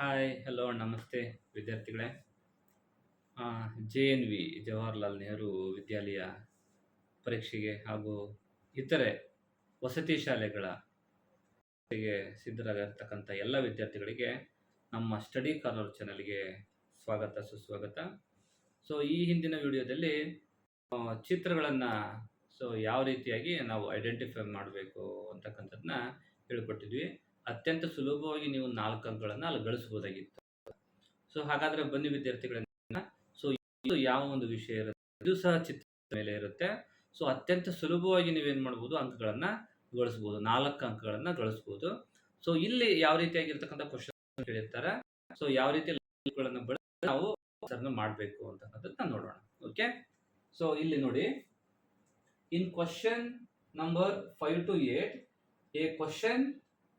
Hi, hello, ನಮಸ್ತೆ ವಿದ್ಯಾರ್ಥಿಗಳೇ. JNV Jawaharlal Nehru ವಿದ್ಯಾಲಯ ಪರೀಕ್ಷೆಗೆ ಹಾಗೂ ಇತರೆ ವಸತಿ ಶಾಲೆಗಳ ಪರೀಕ್ಷೆಗೆ ಸಿದ್ಧರಾಗಿರ್ತಕ್ಕಂಥ ಎಲ್ಲ ವಿದ್ಯಾರ್ಥಿಗಳಿಗೆ ನಮ್ಮ ಸ್ಟಡಿ ಕಾರ್ನರ್ ಚಾನಲ್ಗೆ ಸ್ವಾಗತ ಸುಸ್ವಾಗತ. ಸೊ ಈ ಹಿಂದಿನ ವಿಡಿಯೋದಲ್ಲಿ ಚಿತ್ರಗಳನ್ನು ಯಾವ ರೀತಿಯಾಗಿ ನಾವು ಐಡೆಂಟಿಫೈ ಮಾಡಬೇಕು ಅಂತಕ್ಕಂಥದ್ದನ್ನ ಹೇಳ್ಕೊಟ್ಟಿದ್ವಿ. ಅತ್ಯಂತ ಸುಲಭವಾಗಿ ನೀವು 4 ಅಂಕಗಳನ್ನು ಅಲ್ಲಿ ಗಳಿಸ್ಬೋದಾಗಿತ್ತು. ಸೊ ಹಾಗಾದ್ರೆ ಬನ್ನಿ ವಿದ್ಯಾರ್ಥಿಗಳನ್ನ, ಸೊ ಇದು ಯಾವ ಒಂದು ವಿಷಯ ಇರುತ್ತೆ, ಇದು ಸಹ ಚಿತ್ರದ ಮೇಲೆ ಇರುತ್ತೆ. ಸೊ ಅತ್ಯಂತ ಸುಲಭವಾಗಿ ನೀವೇನ್ ಮಾಡ್ಬೋದು, ಅಂಕಗಳನ್ನ ಗಳಿಸ್ಬೋದು, 4 ಅಂಕಗಳನ್ನ ಗಳಿಸ್ಬೋದು. ಸೊ ಇಲ್ಲಿ ಯಾವ ರೀತಿಯಾಗಿರ್ತಕ್ಕಂಥ ಕ್ವಶನ್ ಕೇಳಿರ್ತಾರೆ, ಸೊ ಯಾವ ರೀತಿ ಗಳನ್ನ ಬಳಸಿ ನಾವು ಆನ್ಸರ್ನ ಮಾಡಬೇಕು ಅಂತಕ್ಕಂಥದ್ದನ್ನ ನೋಡೋಣ. ಓಕೆ, ಸೊ ಇಲ್ಲಿ ನೋಡಿ, in question number 5 to 8 a question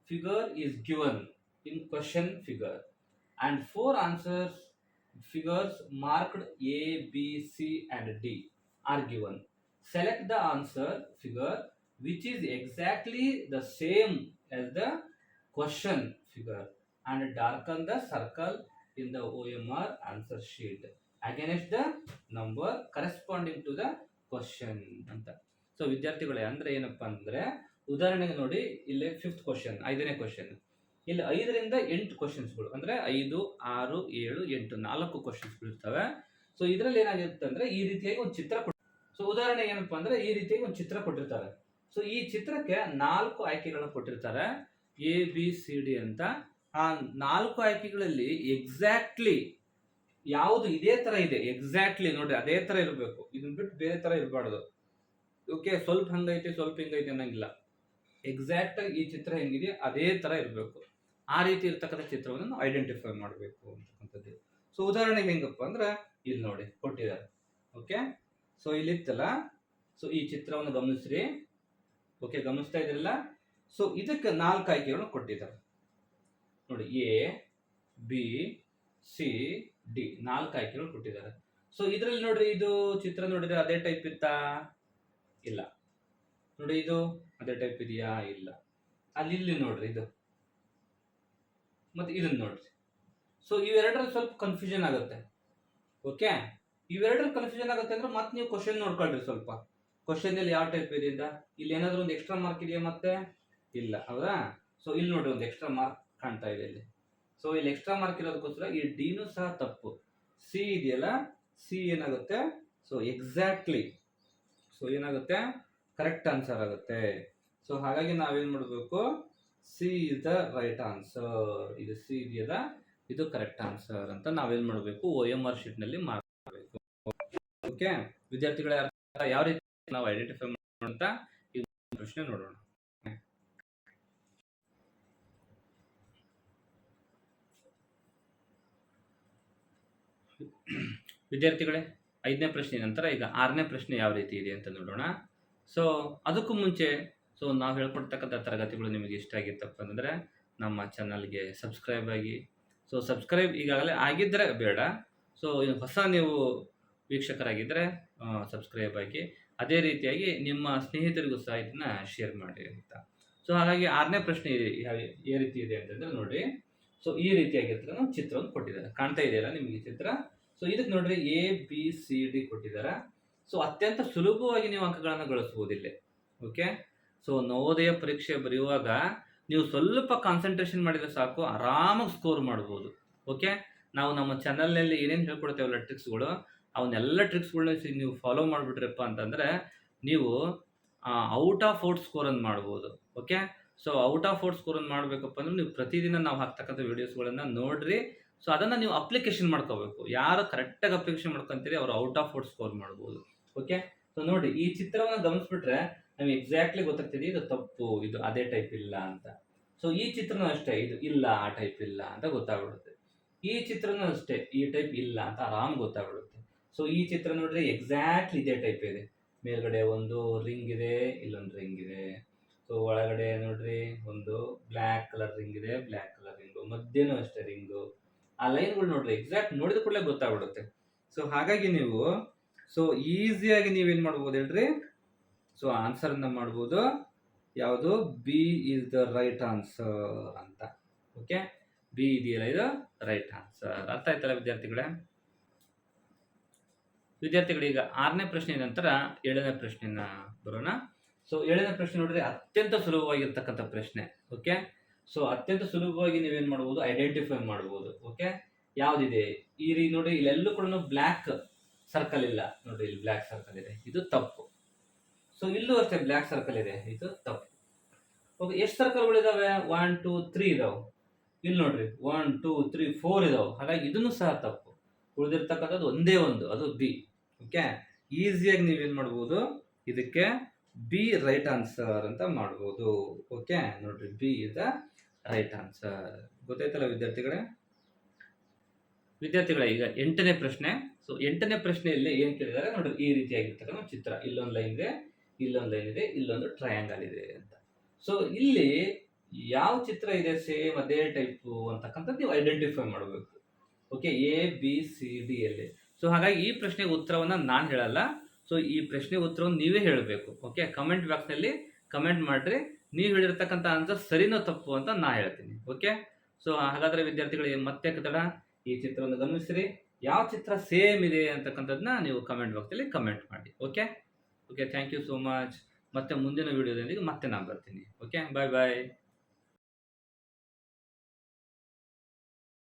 figure is given in question figure and 4 answers figures marked A, B, C and D are given. Select the answer figure which is exactly the same as the question figure and darken the circle in the OMR answer sheet against the number corresponding to the question ಅಂತ. So ವಿದ್ಯಾರ್ಥಿಗಳೇ, ಅಂದ್ರೆ ಏನಪ್ಪಾ ಅಂದ್ರೆ, ಉದಾಹರಣೆಗೆ ನೋಡಿ, ಇಲ್ಲಿ 5th question, 5ನೇ question, ಇಲ್ಲಿ 5ರಿಂದ 8 ಕ್ವಶನ್ಸ್ಗಳು, ಅಂದ್ರೆ 5, 6, 7, 8 4 ಕ್ವಶನ್ಸ್ಗಳು ಇರ್ತವೆ. ಸೊ ಇದರಲ್ಲಿ ಏನಾಗಿರುತ್ತೆ ಅಂದ್ರೆ, ಈ ರೀತಿಯಾಗಿ ಒಂದು ಚಿತ್ರ ಸೊ ಉದಾಹರಣೆ ಏನಪ್ಪಾ ಅಂದ್ರೆ, ಈ ರೀತಿಯಾಗಿ ಒಂದು ಚಿತ್ರ ಕೊಟ್ಟಿರ್ತಾರೆ. ಸೊ ಈ ಚಿತ್ರಕ್ಕೆ 4 ಆಯ್ಕೆಗಳನ್ನ ಕೊಟ್ಟಿರ್ತಾರೆ, ABCD ಅಂತ. ಆ 4 ಆಯ್ಕೆಗಳಲ್ಲಿ ಎಕ್ಸಾಕ್ಟ್ಲಿ ಯಾವುದು ಇದೇ ತರ ಇದೆ, ಎಕ್ಸಾಕ್ಟ್ಲಿ ನೋಡಿ ಅದೇ ತರ ಇರಬೇಕು, ಇದನ್ನ ಬಿಟ್ಟು ಬೇರೆ ತರ ಇರಬಾರ್ದು. ಓಕೆ, ಸ್ವಲ್ಪ ಹಂಗೈತೆ ಸ್ವಲ್ಪ ಹಿಂಗೈತೆ ಅನ್ನಂಗಿಲ್ಲ, ಎಕ್ಸಾಕ್ಟ್ ಆಗಿ ಈ ಚಿತ್ರ ಹೆಂಗಿದೆ ಅದೇ ತರ ಇರಬೇಕು. ಆ ರೀತಿ ಇರ್ತಕ್ಕಂಥ ಚಿತ್ರವನ್ನು ನಾವು ಐಡೆಂಟಿಫೈ ಮಾಡಬೇಕು ಅಂತಕ್ಕಂಥದ್ದು. ಸೊ ಉದಾಹರಣೆಗೆ ಹೆಂಗಪ್ಪ ಅಂದ್ರೆ, ಇಲ್ಲಿ ನೋಡಿ ಕೊಟ್ಟಿದ್ದಾರೆ. ಓಕೆ, ಸೊ ಇಲ್ಲಿ ಇತ್ತಲ್ಲ, ಸೊ ಈ ಚಿತ್ರವನ್ನು ಗಮನಿಸ್ರಿ. ಓಕೆ, ಗಮನಿಸ್ತಾ ಇದ್ರಲ್ಲ. ಸೊ ಇದಕ್ಕೆ 4 ಆಯ್ಕೆಗಳನ್ನು ಕೊಟ್ಟಿದ್ದಾರೆ ನೋಡಿ, A, B, C, D 4 ಆಯ್ಕೆಗಳು ಕೊಟ್ಟಿದ್ದಾರೆ. ಸೊ ಇದರಲ್ಲಿ ನೋಡ್ರಿ, ಇದು ಚಿತ್ರ ನೋಡಿದ್ರೆ ಅದೇ ಟೈಪ್ ಇತ್ತಾ? ಇಲ್ಲ. ನೋಡಿ, ಇದು ಅದೇ ಟೈಪ್ ಇದೆಯಾ? ಇಲ್ಲ. ಅಲ್ಲಿ ಇಲ್ಲಿ ನೋಡ್ರಿ, ಇದು ಮತ್ತೆ ಇದನ್ನ ನೋಡ್ರಿ. ಸೊ ಇವೆರಡರಲ್ಲಿ ಸ್ವಲ್ಪ ಕನ್ಫ್ಯೂಷನ್ ಆಗುತ್ತೆ. ಓಕೆ, ಇವೆರಡರಲ್ಲಿ ಕನ್ಫ್ಯೂಷನ್ ಆಗುತ್ತೆ ಅಂದ್ರೆ ಮತ್ತೆ ನೀವು ಕ್ವಶನ್ ನೋಡ್ಕೊಳ್ರಿ. ಸ್ವಲ್ಪ ಕ್ವಶನ್ ಅಲ್ಲಿ ಯಾವ ಟೈಪ್ ಇದೆ ಅಂತ. ಇಲ್ಲಿ ಏನಾದ್ರೂ ಒಂದು ಎಕ್ಸ್ಟ್ರಾ ಮಾರ್ಕ್ ಇದೆಯಾ? ಮತ್ತೆ ಇಲ್ಲ, ಹೌದಾ? ಸೊ ಇಲ್ಲಿ ನೋಡ್ರಿ, ಒಂದು ಎಕ್ಸ್ಟ್ರಾ ಮಾರ್ಕ್ ಕಾಣ್ತಾ ಇದೆ ಇಲ್ಲಿ. ಸೊ ಇಲ್ಲಿ ಎಕ್ಸ್ಟ್ರಾ ಮಾರ್ಕ್ ಇರೋದಕ್ಕೋಸ್ಕರ ಈ ಡಿನೂ ಸಹ ತಪ್ಪು. ಸಿ ಇದೆಯಲ್ಲ, ಸಿ ಏನಾಗುತ್ತೆ, ಸೊ ಎಕ್ಸಾಕ್ಟ್ಲಿ, ಸೊ ಏನಾಗುತ್ತೆ, ಕರೆಕ್ಟ್ ಆನ್ಸರ್ ಆಗುತ್ತೆ. ಸೊ ಹಾಗಾಗಿ ನಾವೇನ್ ಮಾಡಬೇಕು, C is the right answer. ಇದು ಸಿ ಇದೆಯಲ್ಲ, ಇದು ಕರೆಕ್ಟ್ ಆನ್ಸರ್ ಅಂತ ನಾವೇನ್ ಮಾಡಬೇಕು, OMR ಶೀಟ್ ನಲ್ಲಿ ಮಾಡಬೇಕು. ಓಕೆ ವಿದ್ಯಾರ್ಥಿಗಳ, ಯಾವ ರೀತಿ ನಾವು ಐಡೆಂಟಿಫೈ ಮಾಡೋಣ ಈ ಪ್ರಶ್ನೆ ನೋಡೋಣ. ವಿದ್ಯಾರ್ಥಿಗಳೇ, 5ನೇ ಪ್ರಶ್ನೆ ನಂತರ ಈಗ 6ನೇ ಪ್ರಶ್ನೆ ಯಾವ ರೀತಿ ಇದೆ ಅಂತ ನೋಡೋಣ. ಸೊ ಅದಕ್ಕೂ ಮುಂಚೆ, ಸೊ ನಾವು ಹೇಳ್ಕೊಡ್ತಕ್ಕಂಥ ತರಗತಿಗಳು ನಿಮಗೆ ಇಷ್ಟ ಆಗಿತ್ತಪ್ಪ ಅಂದರೆ ನಮ್ಮ ಚಾನಲ್ಗೆ ಸಬ್ಸ್ಕ್ರೈಬ್ ಆಗಿ. ಸೊ ಸಬ್ಸ್ಕ್ರೈಬ್ ಈಗಾಗಲೇ ಆಗಿದ್ದರೆ ಬೇಡ, ಸೊ ಹೊಸ ನೀವು ವೀಕ್ಷಕರಾಗಿದ್ದರೆ ಸಬ್ಸ್ಕ್ರೈಬ್ ಆಗಿ. ಅದೇ ರೀತಿಯಾಗಿ ನಿಮ್ಮ ಸ್ನೇಹಿತರಿಗೂ ಸಹ ಇದನ್ನ ಶೇರ್ ಮಾಡಿ ಅಂತ. ಸೊ ಹಾಗಾಗಿ 6ನೇ ಪ್ರಶ್ನೆ ಯಾವ ರೀತಿ ಇದೆ ಅಂತಂದ್ರೆ ನೋಡಿ, ಸೊ ಈ ರೀತಿಯಾಗಿರ್ತಾರೆ ಚಿತ್ರವನ್ನು ಕೊಟ್ಟಿದ್ದಾರೆ, ಕಾಣ್ತಾ ಇದೆಯಲ್ಲ ನಿಮಗೆ ಚಿತ್ರ. ಸೊ ಇದಕ್ಕೆ ನೋಡ್ರಿ, ABCD ಕೊಟ್ಟಿದ್ದಾರೆ. ಸೊ ಅತ್ಯಂತ ಸುಲಭವಾಗಿ ನೀವು ಅಂಕಗಳನ್ನು ಗಳಿಸಬಹುದು ಇಲ್ಲಿ. ಓಕೆ, ಸೊ ನವೋದಯ ಪರೀಕ್ಷೆ ಬರೆಯುವಾಗ ನೀವು ಸ್ವಲ್ಪ ಕಾನ್ಸಂಟ್ರೇಷನ್ ಮಾಡಿದ್ರೆ ಸಾಕು, ಆರಾಮಾಗಿ ಸ್ಕೋರ್ ಮಾಡ್ಬೋದು. ಓಕೆ, ನಾವು ನಮ್ಮ ಚಾನಲ್ನಲ್ಲಿ ಏನೇನು ಹೇಳ್ಕೊಡ್ತೇವಲ್ಲ ಟ್ರಿಕ್ಸ್ಗಳು, ಅವನ್ನೆಲ್ಲ ಟ್ರಿಕ್ಸ್ಗಳನ್ನ ನೀವು ಫಾಲೋ ಮಾಡಿಬಿಟ್ರಪ್ಪ ಅಂತಂದ್ರೆ ನೀವು ಔಟ್ ಆಫ್ ಔಟ್ ಸ್ಕೋರನ್ನು ಮಾಡ್ಬೋದು. Okay, so out of out ಸ್ಕೋರನ್ನು ಮಾಡಬೇಕಪ್ಪ ಅಂದ್ರೆ ನೀವು ಪ್ರತಿದಿನ ನಾವು ಹಾಕ್ತಕ್ಕಂಥ ವಿಡಿಯೋಸ್ಗಳನ್ನು ನೋಡ್ರಿ. ಸೊ ಅದನ್ನು ನೀವು ಅಪ್ಲಿಕೇಶನ್ ಮಾಡ್ಕೋಬೇಕು. ಯಾರು ಕರೆಕ್ಟಾಗಿ ಅಪ್ಲಿಕೇಶನ್ ಮಾಡ್ಕೊಂತೀರಿ ಅವರು ಔಟ್ ಆಫ್ ಔಟ್ ಸ್ಕೋರ್ ಮಾಡ್ಬೋದು. ಓಕೆ, ಸೊ ನೋಡಿ, ಈ ಚಿತ್ರವನ್ನು ಗಮನಿಸ್ಬಿಟ್ರೆ ನಮಗೆ ಎಕ್ಸಾಕ್ಟ್ಲಿ ಗೊತ್ತಾಗ್ತದೆ ಇದು ತಪ್ಪು, ಇದು ಅದೇ ಟೈಪ್ ಇಲ್ಲ ಅಂತ. ಸೊ ಈ ಚಿತ್ರನೂ ಅಷ್ಟೇ, ಇದು ಇಲ್ಲ, ಆ ಟೈಪ್ ಇಲ್ಲ ಅಂತ ಗೊತ್ತಾಗ್ಬಿಡುತ್ತೆ. ಈ ಚಿತ್ರನೂ ಅಷ್ಟೇ, ಈ ಟೈಪ್ ಇಲ್ಲ ಅಂತ ಆರಾಮ್ ಗೊತ್ತಾಗ್ಬಿಡುತ್ತೆ. ಸೊ ಈ ಚಿತ್ರ ನೋಡ್ರಿ, ಎಕ್ಸಾಕ್ಟ್ಲಿ ಇದೇ ಟೈಪ್ ಇದೆ. ಮೇಲ್ಗಡೆ ಒಂದು ರಿಂಗ್ ಇದೆ, ಇಲ್ಲೊಂದು ರಿಂಗ್ ಇದೆ. ಸೊ ಒಳಗಡೆ ನೋಡ್ರಿ, ಒಂದು ಬ್ಲ್ಯಾಕ್ ಕಲರ್ ರಿಂಗ್ ಇದೆ, ಬ್ಲ್ಯಾಕ್ ಕಲರ್ ರಿಂಗು, ಮಧ್ಯನೂ ಅಷ್ಟೇ ರಿಂಗು. ಆ ಲೈನ್ಗಳು ನೋಡ್ರಿ, ಎಕ್ಸಾಕ್ಟ್ ನೋಡಿದ ಕೂಡಲೇ ಗೊತ್ತಾಗ್ಬಿಡುತ್ತೆ. ಸೊ ಹಾಗಾಗಿ ನೀವು ಸೊ ಈಸಿಯಾಗಿ ನೀವೇನ್ ಮಾಡ್ಬೋದು ಹೇಳ್ರಿ, ಸೊ ಆನ್ಸರ್ ಅನ್ನ ಮಾಡ್ಬೋದು. ಯಾವುದು? B is the right answer ಅಂತ. ಓಕೆ, ಬಿ ಇದೆಯಲ್ಲ ಇದು ರೈಟ್ ಆನ್ಸರ್. ಅರ್ಥ ಆಯ್ತಲ್ಲ ವಿದ್ಯಾರ್ಥಿಗಳೇ? ವಿದ್ಯಾರ್ಥಿಗಳೀಗ 6ನೇ ಪ್ರಶ್ನೆ ನಂತರ 7ನೇ ಪ್ರಶ್ನೆನ ಬರೋಣ. ಸೊ 7ನೇ ಪ್ರಶ್ನೆ ನೋಡಿದ್ರೆ ಅತ್ಯಂತ ಸುಲಭವಾಗಿರ್ತಕ್ಕಂಥ ಪ್ರಶ್ನೆ. ಓಕೆ, ಸೊ ಅತ್ಯಂತ ಸುಲಭವಾಗಿ ನೀವೇನ್ ಮಾಡ್ಬೋದು, ಐಡೆಂಟಿಫೈ ಮಾಡ್ಬೋದು. ಓಕೆ, ಯಾವ್ದಿದೆ ಈ ರೀತಿ ನೋಡಿ, ಇಲ್ಲೆಲ್ಲೂ ಕೂಡ ಬ್ಲ್ಯಾಕ್ ಸರ್ಕಲ್ ಇಲ್ಲ ನೋಡಿ, ಇಲ್ಲಿ ಬ್ಲ್ಯಾಕ್ ಸರ್ಕಲ್ ಇದೆ, ಇದು ತಪ್ಪು. ಸೊ ಇಲ್ಲೂ ಅಷ್ಟೇ ಬ್ಲ್ಯಾಕ್ ಸರ್ಕಲ್ ಇದೆ, ಇದು ತಪ್ಪು. ಓಕೆ, ಎಷ್ಟು ಸರ್ಕಲ್ಗಳಿದಾವೆ? 1 2 3 ಇದಾವೆ. ಇಲ್ಲಿ ನೋಡ್ರಿ 1 2 3 4 ಇದಾವೆ. ಹಾಗಾಗಿ ಇದನ್ನು ಸಹ ತಪ್ಪು. ಉಳಿದಿರ್ತಕ್ಕಂಥದ್ದು ಒಂದೇ ಒಂದು, ಅದು ಬಿ. ಓಕೆ, ಈಸಿಯಾಗಿ ನೀವೇನ್ ಮಾಡ್ಬೋದು, ಇದಕ್ಕೆ ಬಿ ರೈಟ್ ಆನ್ಸರ್ ಅಂತ ಮಾಡ್ಬೋದು. ಓಕೆ, ನೋಡ್ರಿ B is the right answer. ಗೊತ್ತಾಯ್ತಲ್ಲ ವಿದ್ಯಾರ್ಥಿಗಳೇ? ಈಗ 8ನೇ ಪ್ರಶ್ನೆ. ಸೊ 8ನೇ ಪ್ರಶ್ನೆಯಲ್ಲಿ ಏನ್ ಕೇಳಿದ್ದಾರೆ ನೋಡ್ರಿ, ಈ ರೀತಿಯಾಗಿರ್ತಕ್ಕಂಥ ಚಿತ್ರ. ಇಲ್ಲೊಂದು ಲೈನ್ ಇದೆ, ಇಲ್ಲೊಂದು ಲೈನ್ ಇದೆ, ಇಲ್ಲೊಂದು ಟ್ರಯಾಂಗಲ್ ಇದೆ ಅಂತ. ಸೊ ಇಲ್ಲಿ ಯಾವ ಚಿತ್ರ ಇದೆ ಸೇಮ್ ಅದೇ ಟೈಪ್ ಅಂತಕ್ಕಂಥದ್ದು ನೀವು ಐಡೆಂಟಿಫೈ ಮಾಡಬೇಕು. Okay, A B C D ಅಲ್ಲಿ. ಸೊ ಹಾಗಾಗಿ ಈ ಪ್ರಶ್ನೆಗೆ ಉತ್ತರವನ್ನ ನಾನು ಹೇಳಲ್ಲ. ಸೊ ಈ ಪ್ರಶ್ನೆಗೆ ಉತ್ತರವನ್ನು ನೀವೇ ಹೇಳಬೇಕು. ಓಕೆ, ಕಮೆಂಟ್ ಬಾಕ್ಸ್ನಲ್ಲಿ ಕಮೆಂಟ್ ಮಾಡ್ರಿ, ನೀವು ಹೇಳಿರ್ತಕ್ಕಂಥ ಆನ್ಸರ್ ಸರಿನೋ ತಪ್ಪು ಅಂತ ನಾ ಹೇಳ್ತೀನಿ. ಓಕೆ, ಸೊ ಹಾಗಾದ್ರೆ ವಿದ್ಯಾರ್ಥಿಗಳಿಗೆ ಮತ್ತೆ ಕನ್ನಡ ಈ ಚಿತ್ರವನ್ನು ಗಮನಿಸಿರಿ, ಯಾವ ಚಿತ್ರ ಸೇಮ್ ಇದೆ ಅಂತಕ್ಕಂಥದ್ದನ್ನ ನೀವು ಕಮೆಂಟ್ ಬಾಕ್ಸಲ್ಲಿ ಕಮೆಂಟ್ ಮಾಡಿ. Okay, thank you so much. ಮತ್ತೆ ಮುಂದಿನ ವಿಡಿಯೋದೊಂದಿಗೆ ಮತ್ತೆ ನಾನು ಬರ್ತೀನಿ. ಓಕೆ, ಬಾಯ್ ಬಾಯ್.